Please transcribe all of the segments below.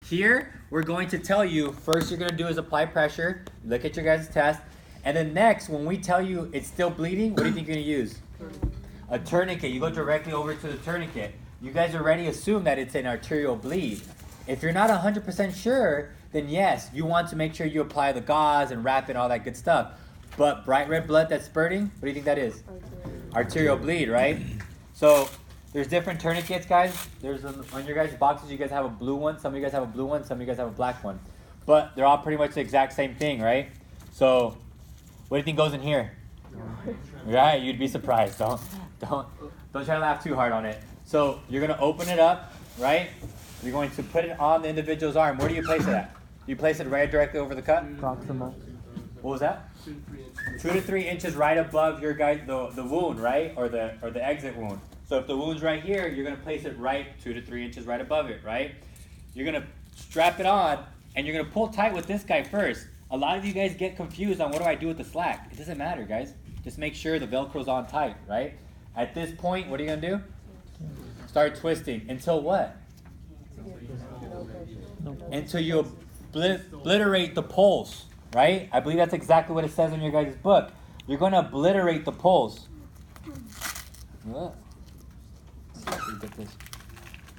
here we're going to tell you, first you're going to do is apply pressure, look at your guys' test, and then next, when we tell you it's still bleeding, what do you think you're going to use? A tourniquet. You go directly over to the tourniquet. You guys already assume that it's an arterial bleed. If you're not 100% sure, then yes, you want to make sure you apply the gauze and wrap it, all that good stuff. But bright red blood that's spurting, what do you think that is? Arterial bleed, right? So there's different tourniquets, guys. There's on your guys' boxes, you guys have a blue one. Some of you guys have a blue one. Some of you guys have a black one. But they're all pretty much the exact same thing, right? So what do you think goes in here? Right, you'd be surprised. Don't try to laugh too hard on it. So you're gonna open it up, right? You're going to put it on the individual's arm. Where do you place it at? Do you place it right directly over the cut? Proximal. What was that? 2 to 3 inches right above your guy, the wound, right? Or the exit wound. So if the wound's right here, you're gonna place it right 2 to 3 inches right above it, right? You're gonna strap it on, and you're gonna pull tight with this guy first. A lot of you guys get confused on what do I do with the slack. It doesn't matter, guys. Just make sure the Velcro's on tight, right? At this point, what are you gonna do? Start twisting until what? Until you obliterate the pulse, right? I believe that's exactly what it says in your guys' book. You're going to obliterate the pulse.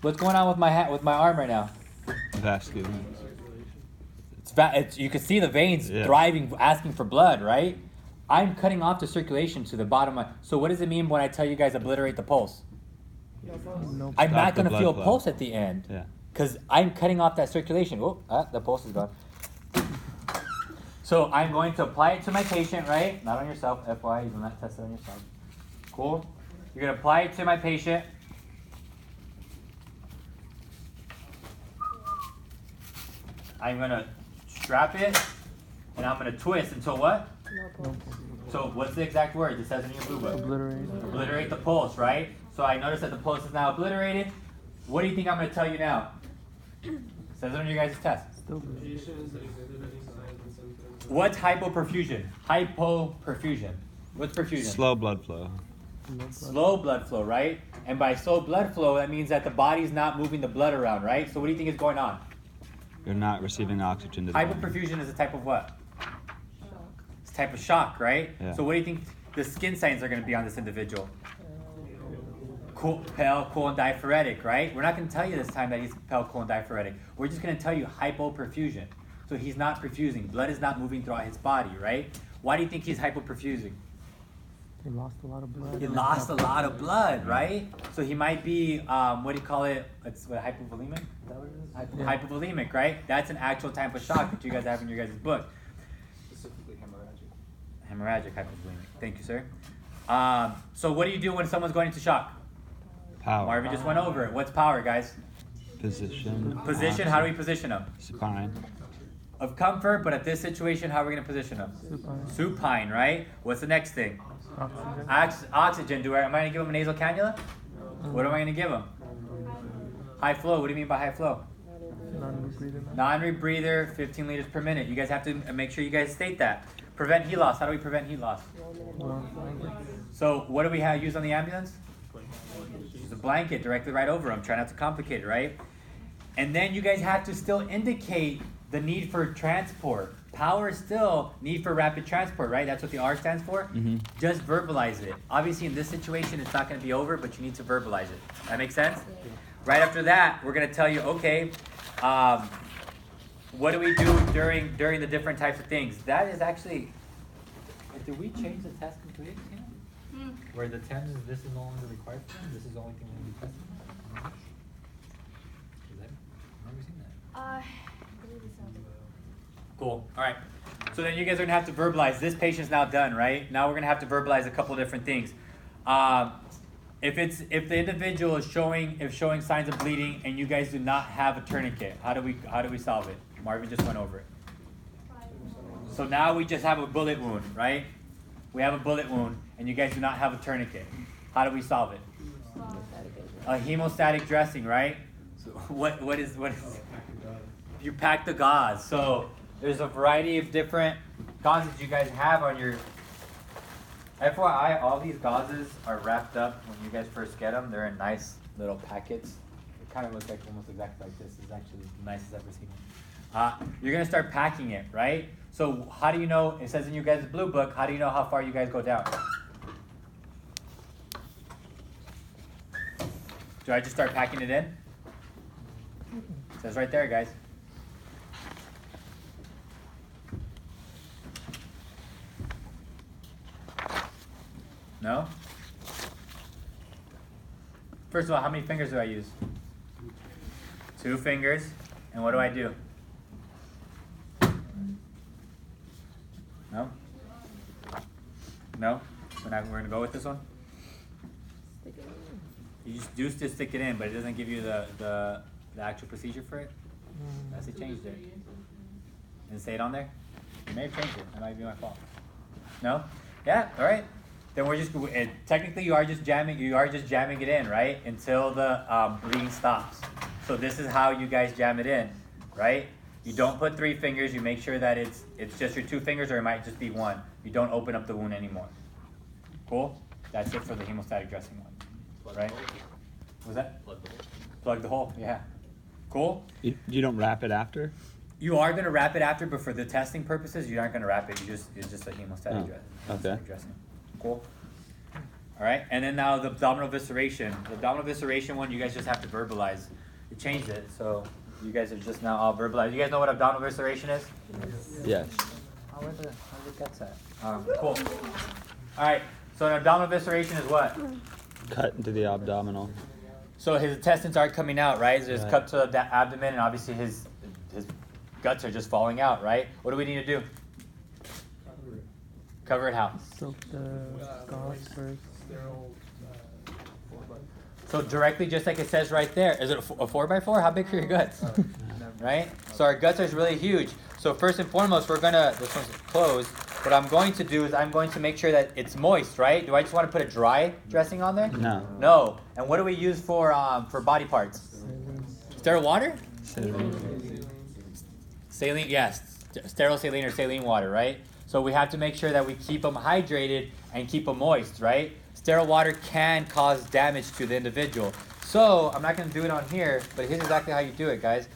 What's going on with my arm right now? Vascular. You can see the veins thriving, asking for blood, right? I'm cutting off the circulation to the bottom. So what does it mean when I tell you guys obliterate the pulse? No. I'm not going to feel a flow. pulse at the end. Yeah. Because I'm cutting off that circulation. Oh, the pulse is gone. So I'm going to apply it to my patient, right? Not on yourself, FYI, you do not test it on yourself. Cool. You're going to apply it to my patient. I'm going to strap it, and I'm going to twist until what? No. So what's the exact word? It says in your blue book. Obliterate. Obliterate the pulse, right? So I notice that the pulse is now obliterated. What do you think I'm going to tell you now? It says it on your guys' test. Still bleeding. What's hypoperfusion? Hypoperfusion. What's perfusion? Slow blood flow. Slow blood flow, right? And by slow blood flow, that means that the body's not moving the blood around, right? So what do you think is going on? You're not receiving oxygen to the body. Hypoperfusion is a type of what? It's a type of shock, right? Yeah. So what do you think the skin signs are going to be on this individual? Cool, pale, cool, and diaphoretic, right? We're not going to tell you this time that he's pale, cool, and diaphoretic. We're just going to tell you hypoperfusion. So he's not perfusing. Blood is not moving throughout his body, right? Why do you think he's hypoperfusing? He lost a lot of blood. He lost a lot of blood, right? So he might be, what do you call it? It's what, hypovolemic? Is that what it is? Hypovolemic, right? That's an actual type of shock that you guys have in your guys' book. Specifically hemorrhagic. Hemorrhagic hypovolemic. Thank you, sir. So what do you do when someone's going into shock? Power. Marvin just went over it. What's power, guys? Position. Position. How do we position them? Supine. Of comfort, but at this situation, how are we going to position them? Supine. Supine, right? What's the next thing? Oxygen. Oxygen. Am I going to give them a nasal cannula? What am I going to give them? High flow. What do you mean by high flow? Non-rebreather. Non-rebreather, 15 liters per minute. You guys have to make sure you guys state that. Prevent heat loss. How do we prevent heat loss? So what do we have used on the ambulance? Use a blanket directly right over them. Try not to complicate it, right? And then you guys have to still indicate the need for transport. Power is still need for rapid transport, right? That's what the R stands for. Mm-hmm. Just verbalize it. Obviously, in this situation, it's not going to be over, but you need to verbalize it. That makes sense? Right after that, we're going to tell you, okay, what do we do during the different types of things? That is actually, did we change the test completely? Where the 10 is, this is no longer required for them? This is the only thing we're going to be testing? Is that, I've never seen that. I believe it's not. Cool. All right. So then you guys are going to have to verbalize. This patient's now done, right? Now we're going to have to verbalize a couple different things. If the individual is showing signs of bleeding and you guys do not have a tourniquet, how do we solve it? Marvin just went over it. So now we just have a bullet wound, right? We have a bullet wound and you guys do not have a tourniquet. How do we solve it? A hemostatic dressing, right? So what is you pack the gauze. So there's a variety of different gauzes you guys have on your. FYI, all these gauzes are wrapped up when you guys first get them. They're in nice little packets. They kind of looks like almost exactly like this. It's actually the nicest I've ever seen it. You're gonna start packing it, right? So how do you know? It says in you guys' blue book. How do you know how far you guys go down? Do I just start packing it in? It says right there, guys. No? First of all, how many fingers do I use? 2 fingers. And what do I do? No? No? We're gonna go with this one? You just do to stick it in, but it doesn't give you the actual procedure for it? Unless it changed it. Didn't say it on there? You may have changed it. That might be my fault. No? Yeah, alright. Then we're just, technically you are just jamming it in, right? Until the bleeding stops. So this is how you guys jam it in, right? You don't put 3 fingers, you make sure that it's just your 2 fingers, or it might just be 1. You don't open up the wound anymore. Cool? That's it for the hemostatic dressing one, right? What was that? Plug the hole. Plug the hole, yeah. Cool? You don't wrap it after? You are gonna wrap it after, but for the testing purposes, you aren't gonna wrap it. It's just a hemostatic dressing. Cool. All right, and then now the abdominal visceration. The abdominal visceration one, you guys just have to verbalize. You changed it, so you guys are just now all verbalized. You guys know what abdominal visceration is? Yes. Where the guts at? Cool. All right, so an abdominal visceration is what? Cut into the abdominal. So his intestines aren't coming out, right? So just cut to the abdomen, and obviously his guts are just falling out, right? What do we need to do? Cover it how? Soak the gauze first. So directly, just like it says right there. Is it a 4x4? How big are your guts? Right? So our guts are really huge. So first and foremost, this one's closed. What I'm going to do is I'm going to make sure that it's moist, right? Do I just want to put a dry dressing on there? No. No. And what do we use for body parts? Sterile water? Saline, yes. Sterile saline or saline water, right? So we have to make sure that we keep them hydrated and keep them moist, right? Sterile water can cause damage to the individual. So I'm not going to do it on here, but here's exactly how you do it, guys.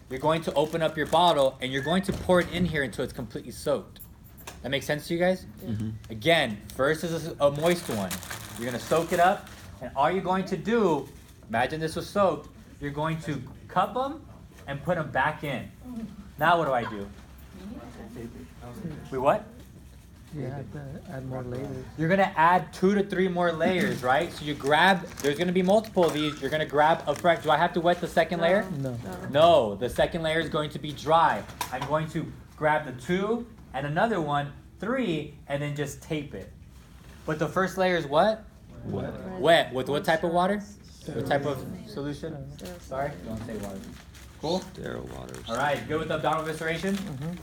You're going to open up your bottle and you're going to pour it in here until it's completely soaked. That makes sense to you guys? Mm-hmm. Again, first is a moist one. You're going to soak it up, and all you're going to do, imagine this was soaked, you're going to cup them and put them back in. Now what do I do? We what? You have to add more layers. You're gonna add 2 to 3 more layers, right? So you grab, there's gonna be multiple of these. You're gonna grab a fresh, do I have to wet the second layer? No. No, the second layer is going to be dry. I'm going to grab the 2 and another one, 3, and then just tape it. But the first layer is what? Wet. Wet. With what type of water? What type of solution? Sorry? Don't say water. Cool? Sterile waters. All right, good with the abdominal visceration? Mm-hmm.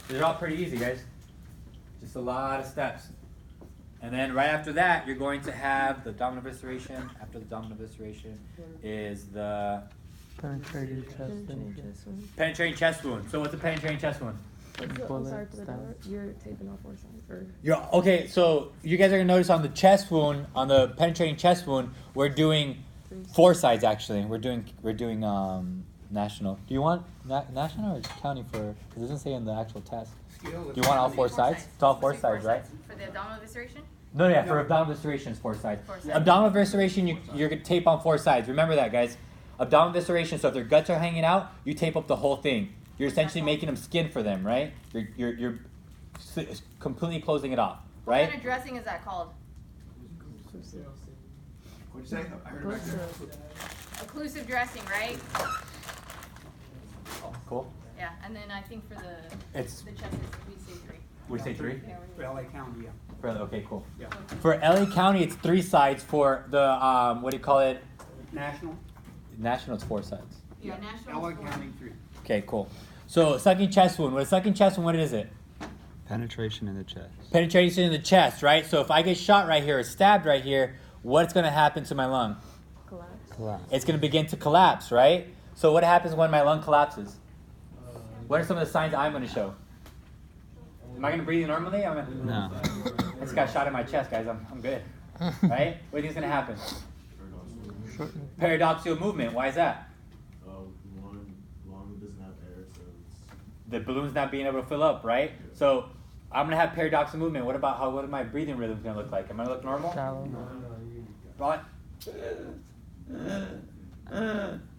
They're all pretty easy, guys. Just a lot of steps. And then right after that, you're going to have the abdominal visceration. After the abdominal visceration is the Penetrating chest. penetrating chest wound. So what's a penetrating chest wound? You're taping off 4 sides. Or Okay, so you guys are gonna notice on the chest wound, on the penetrating chest wound, we're doing 4 sides actually. We're doing national. Do you want national or county for? Because it doesn't say in the actual test. Do you want all 4 sides? It's all 4 sides, right? For the abdominal visceration? No, yeah, for abdominal visceration it's 4 sides. 4 sides. Abdominal visceration, you're gonna tape on 4 sides. Remember that, guys. Abdominal visceration. So if their guts are hanging out, you tape up the whole thing. You're essentially making them skin for them, right? You're completely closing it off, What right? kind of dressing is that called? What'd you say? I heard it back there. Occlusive dressing, right? Cool. Yeah, and then I think for the It's chest we say 3. we say 3. Yeah, For LA County, yeah. Okay, cool. Yeah. For LA County, it's 3 sides. For the what do you call it? National? National, it's 4 sides. yeah, national. LA County 3. Okay, cool. So sucking chest wound. What a sucking chest wound? What is it? Penetration in the chest. Penetration in the chest, right? So if I get shot right here or stabbed right here, what's going to happen to my lung? Collapse. It's going to begin to collapse, right? So what happens when my lung collapses? What are some of the signs I'm going to show? Am I going to breathe normally? No. I just got shot in my chest, guys. I'm good. Right? What do you think is going to happen? Shorten. Paradoxical movement. Why is that? Lung doesn't have air, so it's. The balloon's not being able to fill up, right? So I'm gonna have paradoxical movement. What about what are my breathing rhythms gonna look like? Am I gonna look normal? Shallow. Right?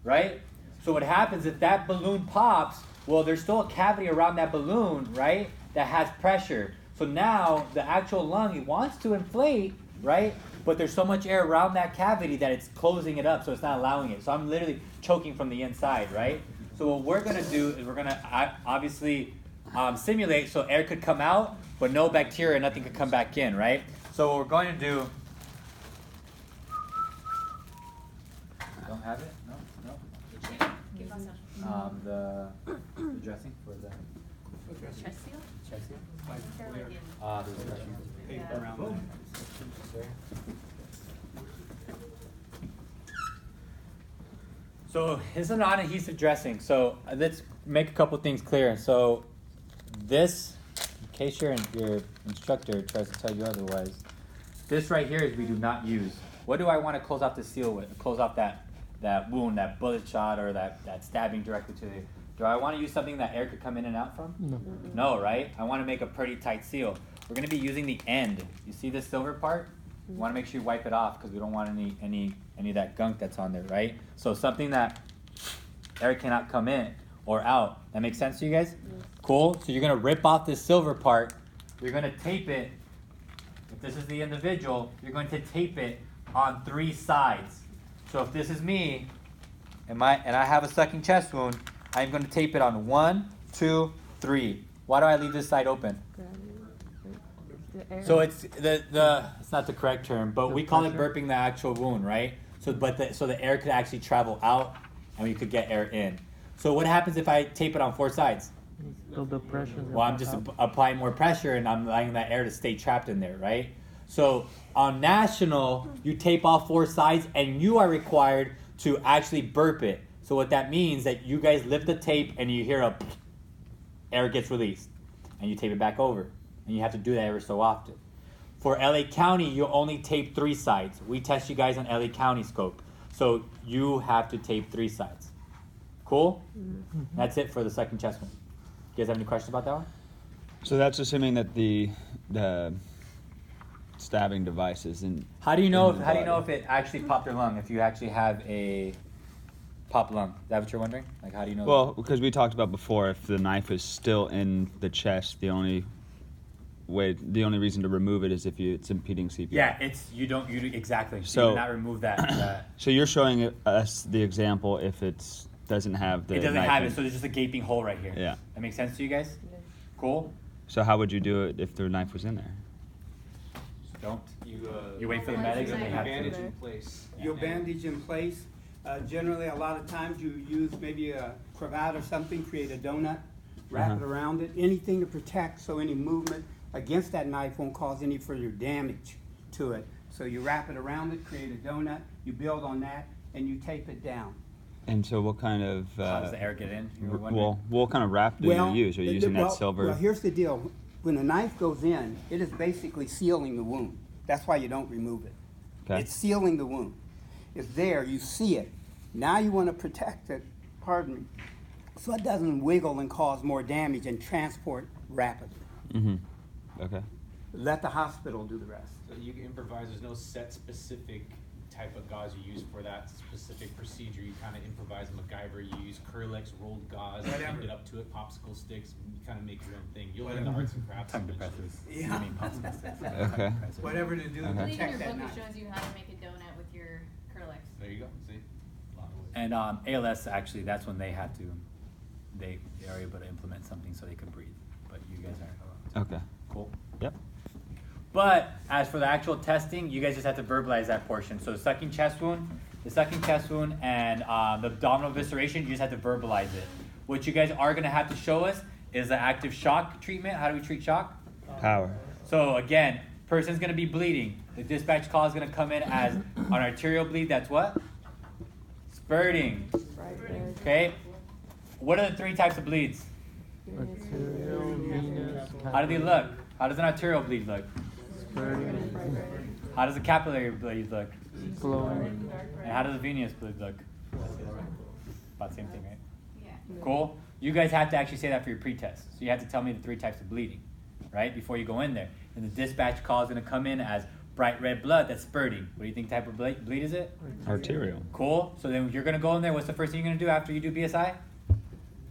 Right? So what happens if that balloon pops? Well, there's still a cavity around that balloon, right? That has pressure. So now the actual lung, it wants to inflate, right? But there's so much air around that cavity that it's closing it up, so it's not allowing it. So I'm literally choking from the inside, right? So what we're gonna do is we're gonna obviously simulate so air could come out, but no bacteria, nothing could come back in, right? So what we're going to do. Don't have it? No, no. The dressing for the Chest seal? chest seal. They're like in- There's a dressing. Yeah. Around So it's a non-adhesive dressing. So let's make a couple things clear. So this, in case your instructor tries to tell you otherwise, this right here is we do not use. What do I want to close off the seal with? Close off that wound, that bullet shot, or that stabbing directly to the. Do I want to use something that air could come in and out from? No. No, right? I want to make a pretty tight seal. We're going to be using the end. You see this silver part? You want to make sure you wipe it off because we don't want any of that gunk that's on there, right? So something that air cannot come in or out. That makes sense to you guys? Cool. So you're going to rip off this silver part. You're going to tape it. If this is the individual, you're going to tape it on 3 sides. So if this is me and I have a sucking chest wound, I'm going to tape it on 1, 2, 3. Why do I leave this side open? So it's it's not the correct term, but we call it burping the actual wound, right? So so the air could actually travel out and we could get air in. So what happens if I tape it on 4 sides? So the pressure. Well, I'm just applying more pressure and I'm allowing that air to stay trapped in there, right? So on national, you tape all 4 sides and you are required to actually burp it. So what that means that you guys lift the tape and you hear air gets released and you tape it back over. And you have to do that every so often. For LA County, you only tape 3 sides. We test you guys on LA County scope. So you have to tape 3 sides. Cool? Mm-hmm. That's it for the second chest wound. You guys have any questions about that one? So that's assuming that the stabbing device isn't. How do you know if it actually popped your lung? If you actually have a popped lung, is that what you're wondering? Like, how do you know? Well, because we talked about before, if the knife is still in the chest, the only reason to remove it is if it's impeding CPR. Yeah, exactly. So you do not remove that. So you're showing us the example if it doesn't have the. It doesn't knife have in. it, so there's just a gaping hole right here. Yeah. That makes sense to you guys? Cool. So how would you do it if the knife was in there? Don't. You wait for the medics and they have bandage to. in place. Your bandage in place. Generally, a lot of times you use maybe a cravat or something, create a donut, wrap it around it, anything to protect so any movement against that knife won't cause any further damage to it. So you wrap it around it, create a donut, you build on that, and you tape it down. And so what kind of How does the air get in? You were wondering? well, what kind of wrap do you use? Are you using that silver? Well, here's the deal. When a knife goes in, it is basically sealing the wound. That's why you don't remove it. Okay. It's sealing the wound. It's there, you see it. Now you want to protect it, pardon me, so it doesn't wiggle and cause more damage and transport rapidly. Mm-hmm. Okay. Let the hospital do the rest. So you can improvise. There's no set specific type of gauze you use for that specific procedure. You kind of improvise MacGyver. You use Curlex rolled gauze, Whatever. it up to it, popsicle sticks. You kind of make your own thing. You'll learn the arts and crafts. Tongue eventually. depressors. Yeah. I mean, popsicle sticks. Okay. Whatever to do to Okay. I believe in protect your that book knife. it shows you how to make a donut with your Curlex. There you go. See, a lot of ways. And ALS, actually, that's when they had to, they are able to implement something so they could breathe. But you guys aren't. Okay. Cool. Yep. But as for the actual testing, you guys just have to verbalize that portion. So the sucking chest wound and the abdominal evisceration, you just have to verbalize it. What you guys are going to have to show us is the active shock treatment. How do we treat shock? Power. So again, person's going to be bleeding. The dispatch call is going to come in as an arterial bleed. That's what? Spurting. Okay? What are the 3 types of bleeds? Arterial, venous. How do they look? How does an arterial bleed look? Spurting. How does a capillary bleed look? Flowing. And how does a venous bleed look? About the same thing, right? Yeah. Cool. You guys have to actually say that for your pretest. So you have to tell me the 3 types of bleeding, right? Before you go in there. And the dispatch call is going to come in as bright red blood that's spurting. What do you think type of bleed is it? Arterial. Cool. So then you're going to go in there. What's the first thing you're going to do after you do BSI?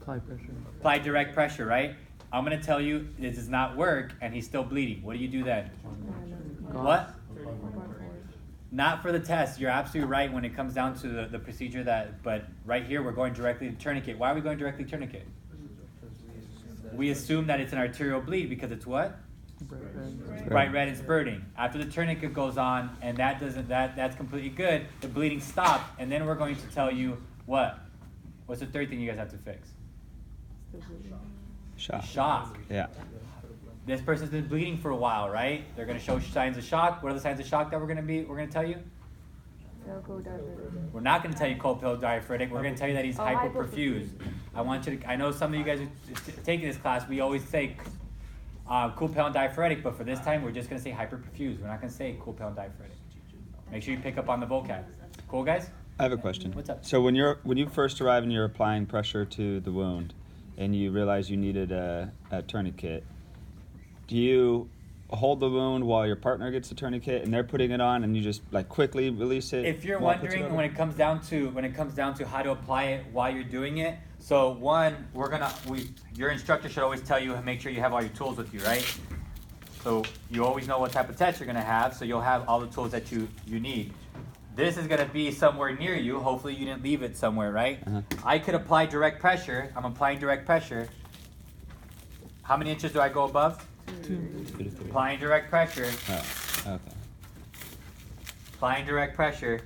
Apply pressure. Apply direct pressure, right? I'm going to tell you this does not work and he's still bleeding. What do you do then? What? Not for the test. You're absolutely right when it comes down to the procedure but right here we're going directly to tourniquet. Why are we going directly to tourniquet? We assume that it's an arterial bleed because it's what? Bright red and spurting. After the tourniquet goes on and that's completely good, the bleeding stopped, and then we're going to tell you what? What's the third thing you guys have to fix? Shock. Shock. Yeah. This person's been bleeding for a while, right? They're going to show signs of shock. What are the signs of shock that we're going to tell you? We're not going to tell you cold pill diaphoretic. We're going to tell you that he's hypoperfused. I know some of you guys are taking this class. We always say cool pill and diaphoretic, but for this time, we're just going to say hyperperfused. We're not going to say cool pill and diaphoretic. Make sure you pick up on the vocab. Cool, guys? I have a question. What's up? So when you first arrive and you're applying pressure to the wound, and you realize you needed a tourniquet, do you hold the wound while your partner gets the tourniquet and they're putting it on, and you just like quickly release it? If you're while it puts wondering it when it comes down to how to apply it while you're doing it, so one, your instructor should always tell you make sure you have all your tools with you, right? So you always know what type of test you're gonna have, so you'll have all the tools that you need. This is gonna be somewhere near you. Hopefully you didn't leave it somewhere, right? Uh-huh. I could apply direct pressure. I'm applying direct pressure. How many inches do I go above? 2 to 3. Applying direct pressure. Oh, okay. Applying direct pressure,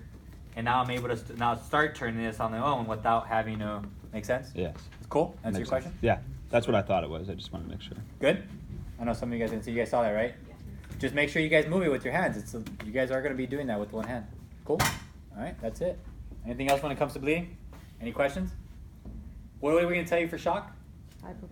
and now I'm able to now start turning this on their own without having to. Make sense? Yes. It's cool. Answer your Makes question. sense. Yeah, that's what I thought it was. I just want to make sure. Good. I know some of you guys didn't see. You guys saw that, right? Just make sure you guys move it with your hands. You guys are going to be doing that with one hand. Cool. All right. That's it. Anything else when it comes to bleeding? Any questions? What are we going to tell you for shock? Hyper.